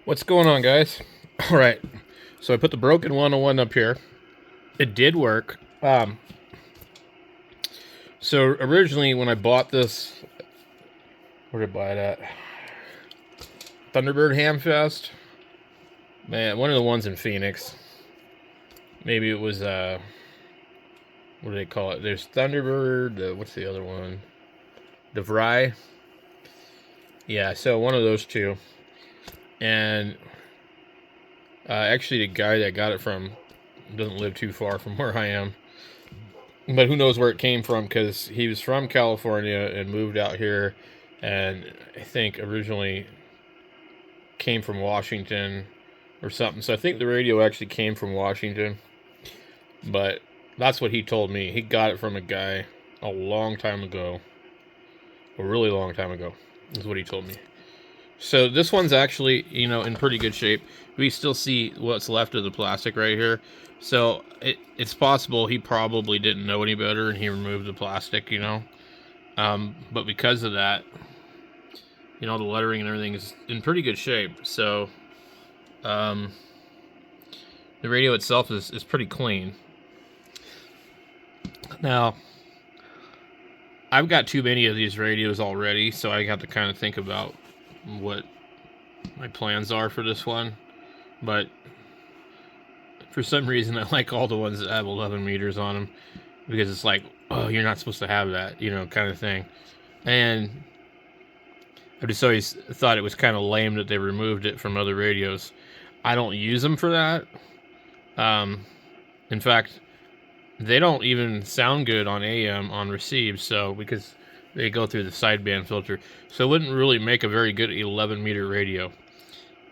What's going on, guys? All right, so I put the broken 101 up here. It did work. So originally when I bought this, where did I buy it at? Thunderbird Hamfest. Man, one of the ones in Phoenix. Maybe it was what do they call it? There's Thunderbird. What's the other one? DeVry. Yeah, so one of those two. And actually, the guy that got it from doesn't live too far from where I am. But who knows where it came from, because he was from California and moved out here, and I think originally came from Washington or something. So I think the radio actually came from Washington, but that's what he told me. He got it from a guy a long time ago, a really long time ago, is what he told me. So this one's actually, in pretty good shape. We still see what's left of the plastic right here. So it's possible he probably didn't know any better and he removed the plastic, But because of that, the lettering and everything is in pretty good shape. So the radio itself is pretty clean. Now, I've got too many of these radios already, so I have to kind of think about what my plans are for this one. But for some reason, I like all the ones that have 11 meters on them, because it's like, oh, you're not supposed to have that, kind of thing. And I just always thought it was kind of lame that they removed it from other radios. I don't use them for that. In fact, they don't even sound good on AM on receive, so because they go through the sideband filter, so it wouldn't really make a very good 11 meter radio.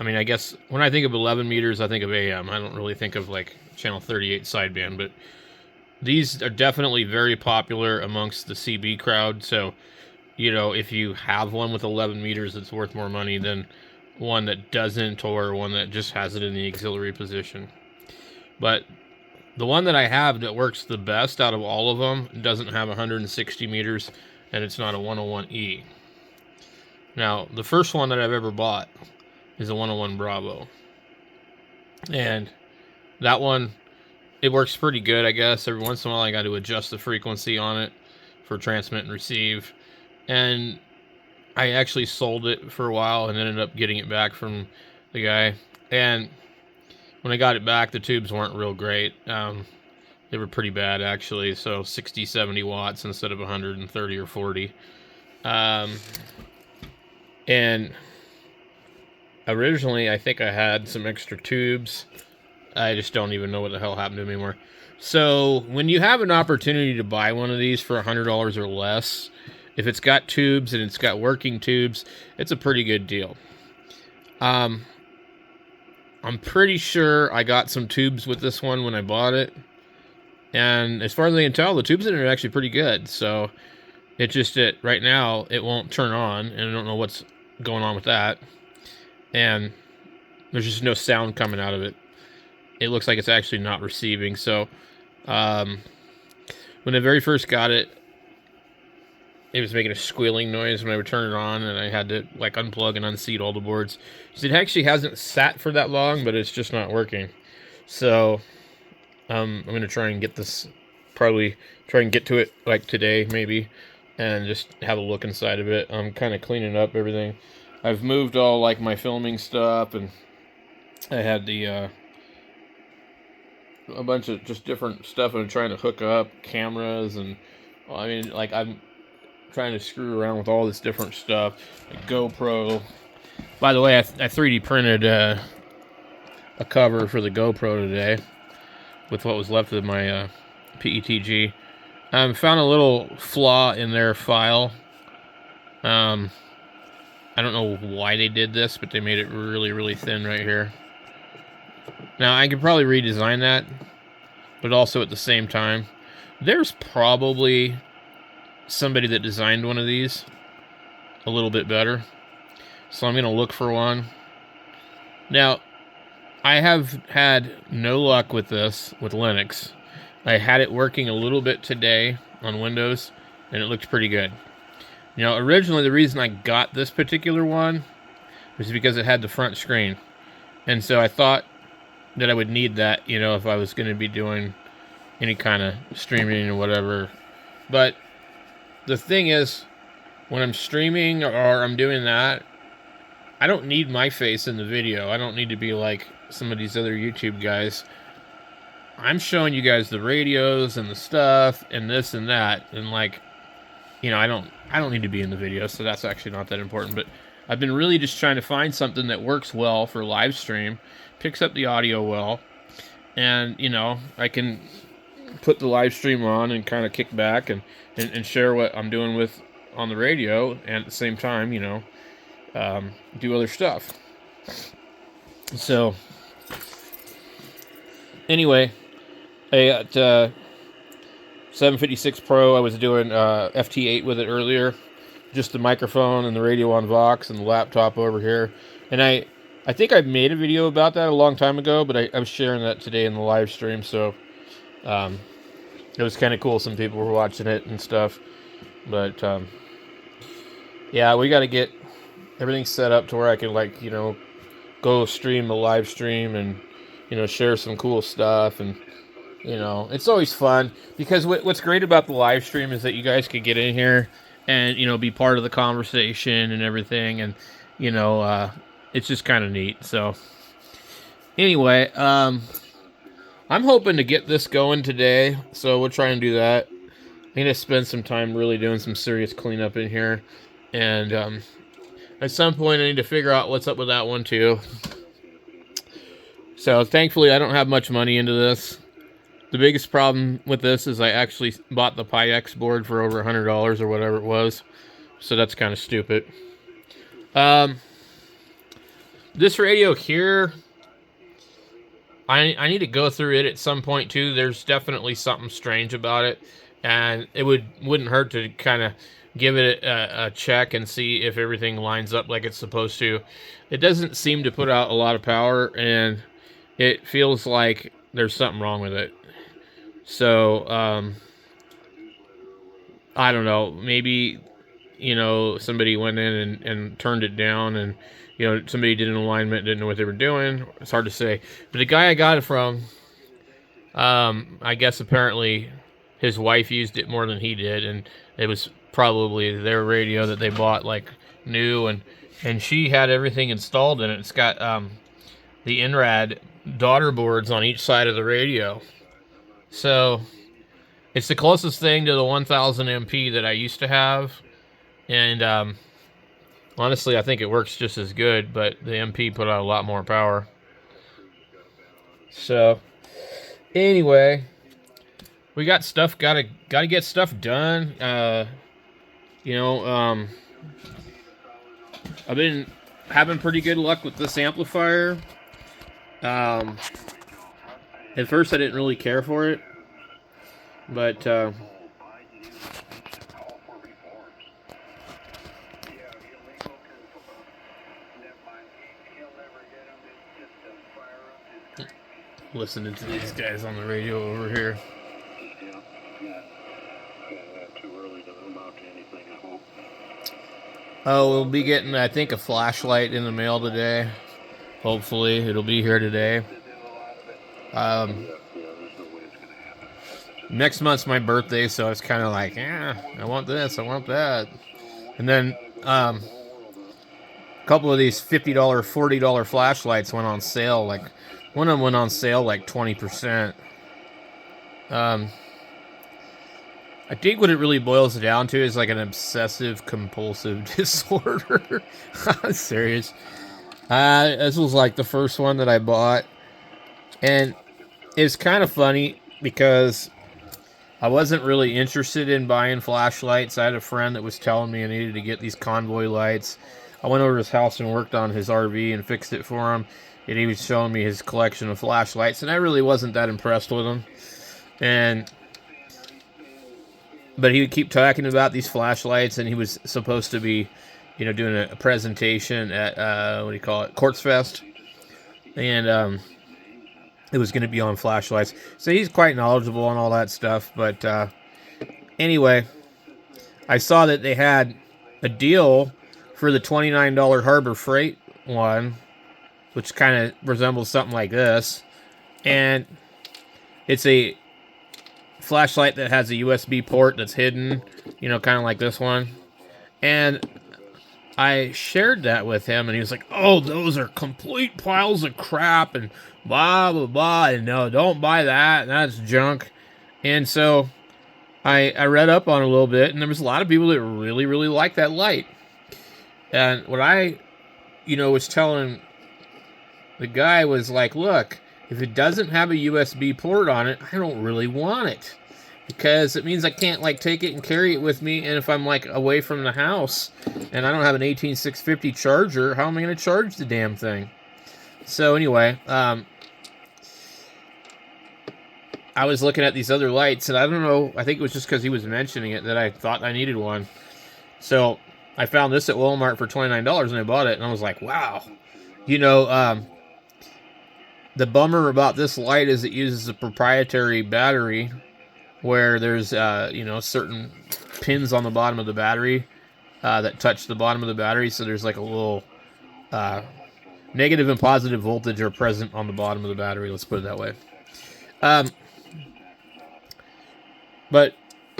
I mean, I guess when I think of 11 meters, I think of AM. I don't really think of like channel 38 sideband, but these are definitely very popular amongst the CB crowd. So, if you have one with 11 meters, it's worth more money than one that doesn't, or one that just has it in the auxiliary position. But the one that I have that works the best out of all of them doesn't have 160 meters, and it's not a 101E. Now, the first one that I've ever bought is a 101 Bravo. And that one, it works pretty good, I guess. Every once in a while, I got to adjust the frequency on it for transmit and receive. And I actually sold it for a while and ended up getting it back from the guy. And when I got it back, the tubes weren't real great. They were pretty bad, actually. So 60, 70 watts instead of 130 or 40. And originally, I think I had some extra tubes. I just don't even know what the hell happened to them anymore. So when you have an opportunity to buy one of these for $100 or less, if it's got tubes and it's got working tubes, it's a pretty good deal. I'm pretty sure I got some tubes with this one when I bought it. And as far as I can tell, the tubes in it are actually pretty good. So it's just that right now it won't turn on, and I don't know what's going on with that. And there's just no sound coming out of it. It looks like it's actually not receiving. So when I very first got it, it was making a squealing noise when I would turn it on, and I had to like unplug and unseat all the boards. So it actually hasn't sat for that long, but it's just not working. So I'm going to try and get this, probably try and get to it like today maybe, and just have a look inside of it. I'm kind of cleaning up everything. I've moved all like my filming stuff, and I had a bunch of just different stuff I'm trying to hook up, cameras, and I'm trying to screw around with all this different stuff. A GoPro. By the way, I 3D printed a cover for the GoPro today with what was left of my PETG. Found a little flaw in their file. I don't know why they did this, but they made it really, really thin right here. Now, I could probably redesign that, but also at the same time, there's probably somebody that designed one of these a little bit better. So I'm going to look for one. Now, I have had no luck with this, with Linux. I had it working a little bit today on Windows, and it looked pretty good. Originally the reason I got this particular one was because it had the front screen. And so I thought that I would need that, you know, if I was going to be doing any kind of streaming or whatever. But the thing is, when I'm streaming or I'm doing that, I don't need my face in the video. I don't need to be like some of these other YouTube guys. I'm showing you guys the radios and the stuff and this and that, and like, you know, I don't need to be in the video, so that's actually not that important. But I've been really just trying to find something that works well for live stream, picks up the audio well, and you know, I can put the live stream on and kind of kick back and share what I'm doing with on the radio, and at the same time, you know, do other stuff. So anyway, I got 756 Pro. I was doing FT8 with it earlier, just the microphone and the radio on Vox and the laptop over here. And I think I made a video about that a long time ago, but I was sharing that today in the live stream, so it was kind of cool. Some people were watching it and stuff. But yeah, we got to get everything set up to where I can, like, you know, go stream a live stream and, you know, share some cool stuff. And you know, it's always fun because what's great about the live stream is that you guys can get in here and, you know, be part of the conversation and everything. And, you know, it's just kind of neat. So anyway, I'm hoping to get this going today. So we'll try and do that. I'm going to spend some time really doing some serious cleanup in here. And at some point I need to figure out what's up with that one too. So thankfully I don't have much money into this. The biggest problem with this is I actually bought the PyX board for over $100 or whatever it was. So that's kind of stupid. This radio here, I need to go through it at some point too. There's definitely something strange about it. And it wouldn't hurt to kind of give it a check and see if everything lines up like it's supposed to. It doesn't seem to put out a lot of power, and it feels like there's something wrong with it. So, I don't know, maybe, you know, somebody went in and turned it down, and, you know, somebody did an alignment, didn't know what they were doing. It's hard to say. But the guy I got it from, I guess apparently his wife used it more than he did, and it was probably their radio that they bought, like, new, and she had everything installed in it. It's got, the INRAD daughter boards on each side of the radio. So it's the closest thing to the 1000 MP that I used to have. And honestly, I think it works just as good, but the MP put out a lot more power. So anyway, we got stuff, gotta get stuff done. You know, I've been having pretty good luck with this amplifier. At first I didn't really care for it, but listening to these guys on the radio over here. Oh, we'll be getting, I think, a flashlight in the mail today. Hopefully, it'll be here today. Next month's my birthday, so it's kind of like, I want this, I want that. And then a couple of these $50, $40 flashlights went on sale. Like, one of them went on sale like 20%. I think what it really boils down to is like an obsessive compulsive disorder. I'm serious. This was like the first one that I bought. And it's kind of funny because I wasn't really interested in buying flashlights. I had a friend that was telling me I needed to get these convoy lights. I went over to his house and worked on his RV and fixed it for him. And he was showing me his collection of flashlights. And I really wasn't that impressed with them. But he would keep talking about these flashlights, and he was supposed to be, you know, doing a presentation at, Quartz Fest. And it was going to be on flashlights. So he's quite knowledgeable on all that stuff. But anyway, I saw that they had a deal for the $29 Harbor Freight one which kind of resembles something like this. And it's a flashlight that has a USB port that's hidden, you know, kind of like this one. And I shared that with him, and he was like, "Oh, those are complete piles of crap," and blah, blah, blah, and no, don't buy that, that's junk. And so I read up on it a little bit, and there was a lot of people that really, really like that light. And what I, was telling the guy was like, look, if it doesn't have a USB port on it, I don't really want it. Because it means I can't, like, take it and carry it with me, and if I'm, like, away from the house, and I don't have an 18650 charger, how am I going to charge the damn thing? So, anyway, I was looking at these other lights, and I don't know, I think it was just because he was mentioning it that I thought I needed one. So, I found this at Walmart for $29, and I bought it, and I was like, wow. The bummer about this light is it uses a proprietary battery, where there's, certain pins on the bottom of the battery that touch the bottom of the battery. So there's like a little negative and positive voltage are present on the bottom of the battery. Let's put it that way. But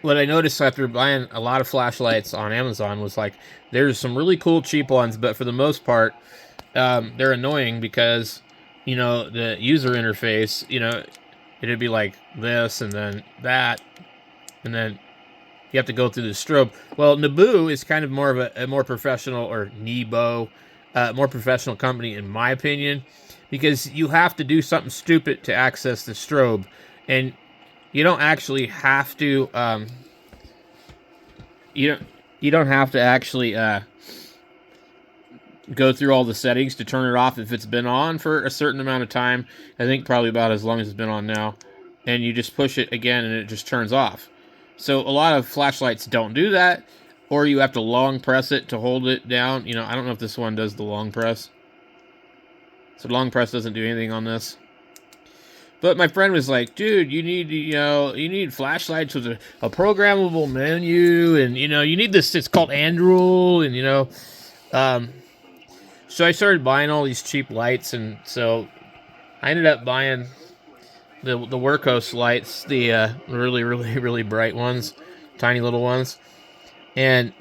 what I noticed after buying a lot of flashlights on Amazon was like, there's some really cool cheap ones, but for the most part, they're annoying because, the user interface, it'd be like this and then that, and then you have to go through the strobe. Well, Naboo is kind of more of a more professional, or Nebo, more professional company in my opinion, because you have to do something stupid to access the strobe, and you don't actually have to. You don't have to actually go through all the settings to turn it off if it's been on for a certain amount of time. I think probably about as long as it's been on now. And you just push it again and it just turns off. So a lot of flashlights don't do that, or you have to long press it to hold it down. I don't know if this one does the long press. So long press doesn't do anything on this. But my friend was like, dude, you need flashlights with a programmable menu, and you need this, it's called Anduril, and so I started buying all these cheap lights, and so I ended up buying the Workhorse lights, the really, really, really bright ones, tiny little ones. And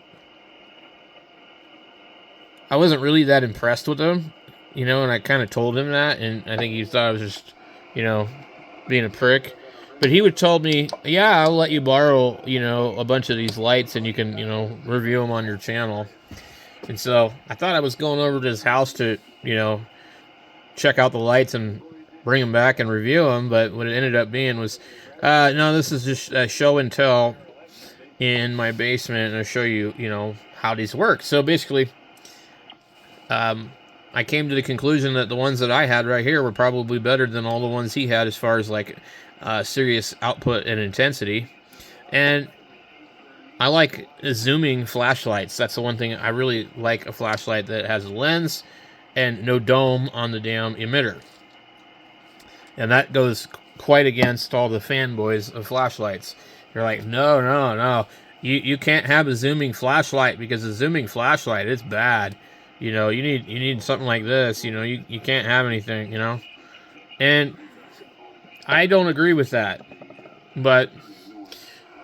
I wasn't really that impressed with them, and I kind of told him that, and I think he thought I was just, being a prick. But he would told me, yeah, I'll let you borrow, a bunch of these lights, and you can, review them on your channel. And so I thought I was going over to his house to, check out the lights and bring them back and review them. But what it ended up being was, no, this is just a show and tell in my basement, and I'll show you, how these work. So basically, I came to the conclusion that the ones that I had right here were probably better than all the ones he had as far as like serious output and intensity. And I like zooming flashlights. That's the one thing I really like, a flashlight that has a lens and no dome on the damn emitter. And that goes quite against all the fanboys of flashlights. They're like, no. You can't have a zooming flashlight because a zooming flashlight is bad. You need something like this. You can't have anything, And I don't agree with that. But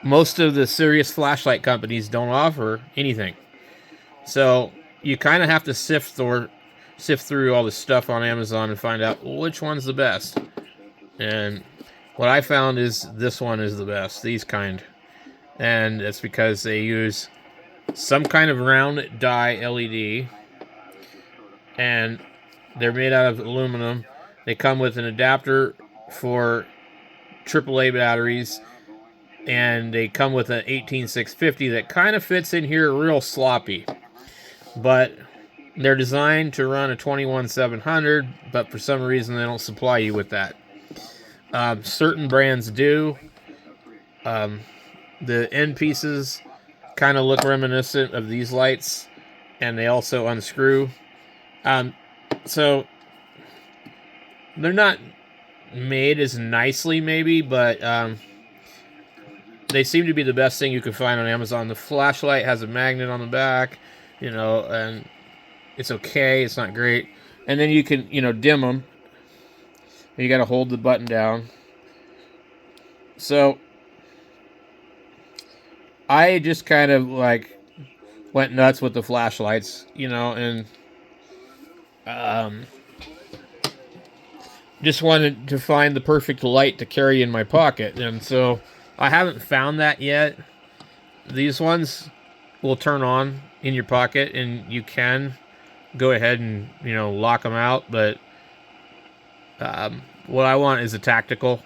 most of the serious flashlight companies don't offer anything. So you kind of have to sift through all the stuff on Amazon and find out which one's the best. And what I found is this one is the best, these kind. And it's because they use some kind of round die LED, and they're made out of aluminum. They come with an adapter for AAA batteries, and they come with an 18650 that kind of fits in here real sloppy. But they're designed to run a 21700, but for some reason they don't supply you with that. Certain brands do. The end pieces kind of look reminiscent of these lights, and they also unscrew. So they're not made as nicely maybe, but they seem to be the best thing you can find on Amazon. The flashlight has a magnet on the back, and it's okay. It's not great. and then you can, dim them. You got to hold the button down. So I just kind of like went nuts with the flashlights, and just wanted to find the perfect light to carry in my pocket. And so I haven't found that yet. These ones will turn on in your pocket, and you can go ahead and, lock them out. But what I want is a tactical,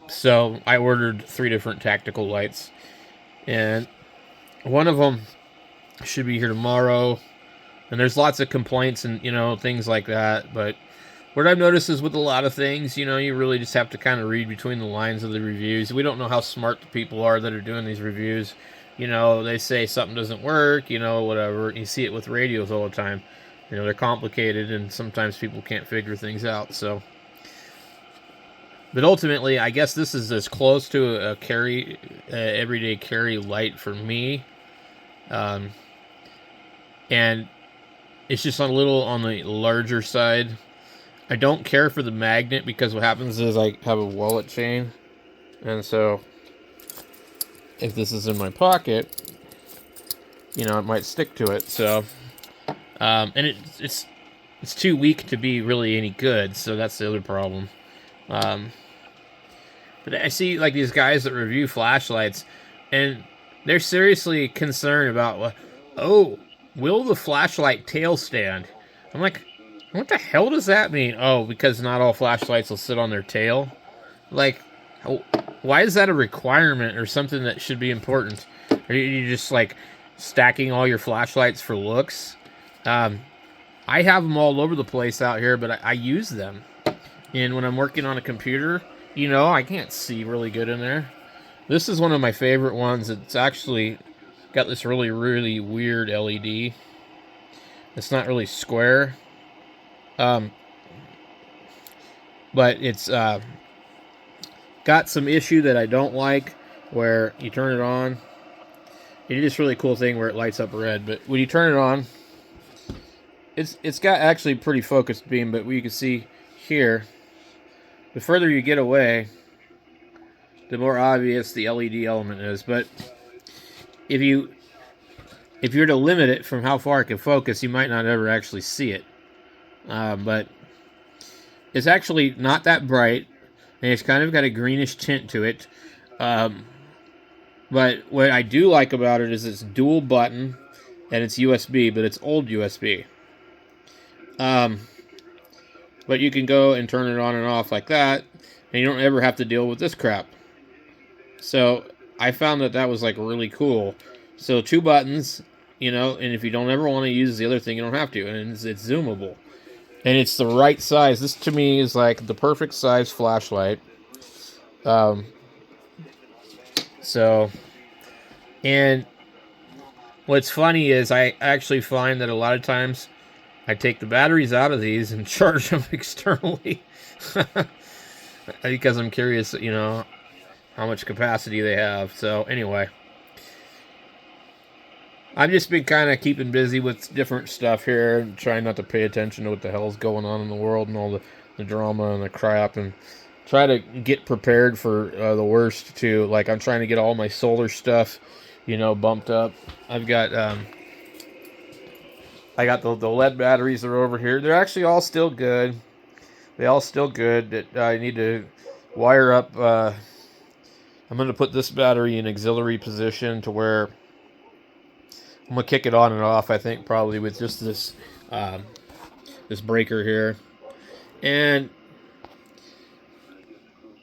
So I ordered 3 different tactical lights. And one of them should be here tomorrow. And there's lots of complaints and, things like that. But what I've noticed is with a lot of things, you really just have to kind of read between the lines of the reviews. We don't know how smart the people are that are doing these reviews. They say something doesn't work, whatever. You see it with radios all the time. They're complicated, and sometimes people can't figure things out. So, but ultimately, I guess this is as close to a everyday carry light for me. And it's just a little on the larger side. I don't care for the magnet because what happens is I have a wallet chain, and so if this is in my pocket, it might stick to it. So, and it's too weak to be really any good. So that's the other problem. But I see like these guys that review flashlights, and they're seriously concerned about, will the flashlight tail stand? I'm like, what the hell does that mean? Oh, because not all flashlights will sit on their tail? Like, why is that a requirement or something that should be important? Are you just like stacking all your flashlights for looks? I have them all over the place out here, but I use them. And when I'm working on a computer, I can't see really good in there. This is one of my favorite ones. It's actually got this really, really weird LED. It's not really square. But it's got some issue that I don't like, where you turn it on. It is this really cool thing where it lights up red, but when you turn it on, it's got actually pretty focused beam, but you can see here, the further you get away, the more obvious the LED element is. But if you're to limit it from how far it can focus, you might not ever actually see it. But it's actually not that bright, and it's kind of got a greenish tint to it. But what I do like about it is it's dual button, and it's USB, but it's old USB. But you can go and turn it on and off like that, and you don't ever have to deal with this crap. So I found that was like really cool. So 2 buttons, and if you don't ever want to use the other thing, you don't have to, and it's zoomable. And it's the right size. This to me is like the perfect size flashlight. So, and what's funny is I actually find that a lot of times I take the batteries out of these and charge them externally because I'm curious, how much capacity they have. So anyway, I've just been kind of keeping busy with different stuff here and trying not to pay attention to what the hell's going on in the world and all the drama and the crap, and try to get prepared for the worst too. Like, I'm trying to get all my solar stuff, bumped up. I've got I got the LED batteries that are over here. They're actually all still good. They all still good. That I need to wire up. I'm going to put this battery in auxiliary position to where I'm going to kick it on and off, I think, probably with just this this breaker here. And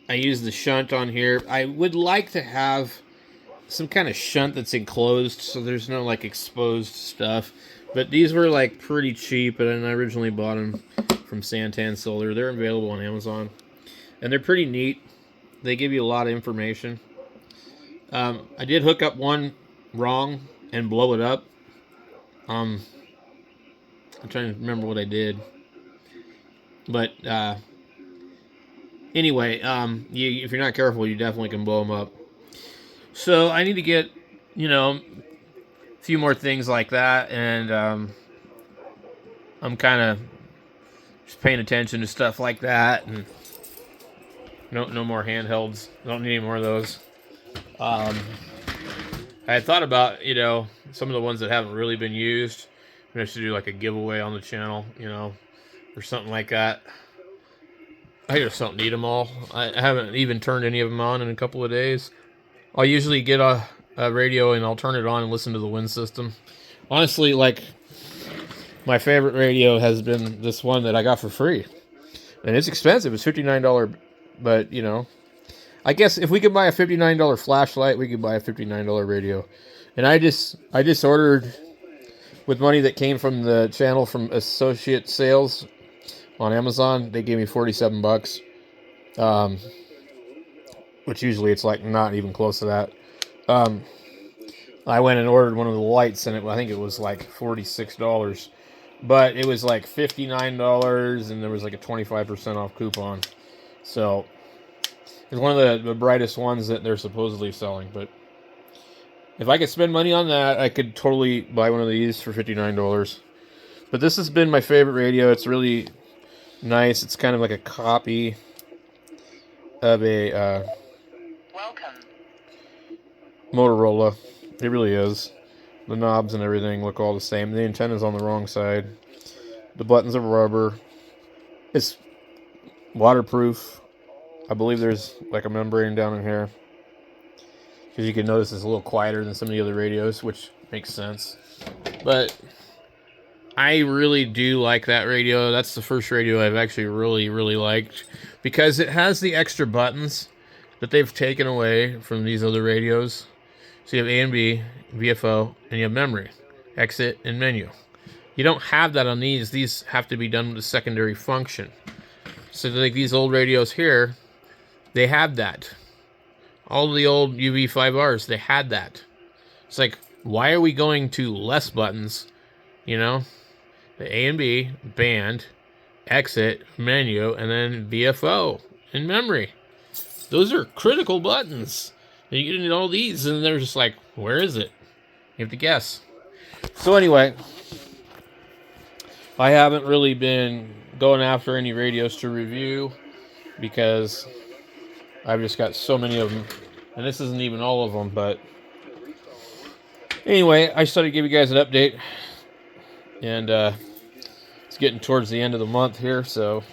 I use the shunt on here. I would like to have some kind of shunt that's enclosed so there's no like exposed stuff. But these were like pretty cheap, and I originally bought them from Santan Solar. They're available on Amazon, and they're pretty neat. They give you a lot of information. I did hook up one wrong and blow it up. I'm trying to remember what I did, but anyway, if you're not careful, you definitely can blow them up. So I need to get, a few more things like that, and I'm kind of just paying attention to stuff like that, and no more handhelds. I don't need any more of those. I had thought about, you know, some of the ones that haven't really been used. I should do like a giveaway on the channel, you know, or something like that. I just don't need them all. I haven't even turned any of them on in a couple of days. I'll usually get a radio and I'll turn it on and listen to the wind system. Honestly, like, my favorite radio has been this one that I got for free. And it's expensive. It's $59, but, you know, I guess if we could buy a $59 flashlight, we could buy a $59 radio. And I just ordered with money that came from the channel from Associate Sales on Amazon. They gave me $47, which usually it's like not even close to that. I went and ordered one of the lights, and I think it was like $46, but it was like $59, and there was like a 25% off coupon. So it's one of the brightest ones that they're supposedly selling. But if I could spend money on that, I could totally buy one of these for $59. But this has been my favorite radio. It's really nice. It's kind of like a copy of a Motorola. It really is. The knobs and everything look all the same. The antenna's on the wrong side. The buttons are rubber. It's waterproof. I believe there's like a membrane down in here. Because you can notice it's a little quieter than some of the other radios, which makes sense. But I really do like that radio. That's the first radio I've actually really liked. Because it has the extra buttons that they've taken away from these other radios. So you have A and B, VFO, and you have memory, exit, and menu. You don't have that on these. These have to be done with a secondary function. So like these old radios here, they have that. All the old UV5Rs, they had that. It's like, why are we going to less buttons? You know, the A and B, band, exit, menu, and then VFO and memory. Those are critical buttons. And you get into all these, and they're just like, where is it? You have to guess. So anyway, I haven't really been going after any radios to review because I've just got so many of them. And this isn't even all of them, but anyway, I just thought I'd give you guys an update. And it's getting towards the end of the month here, so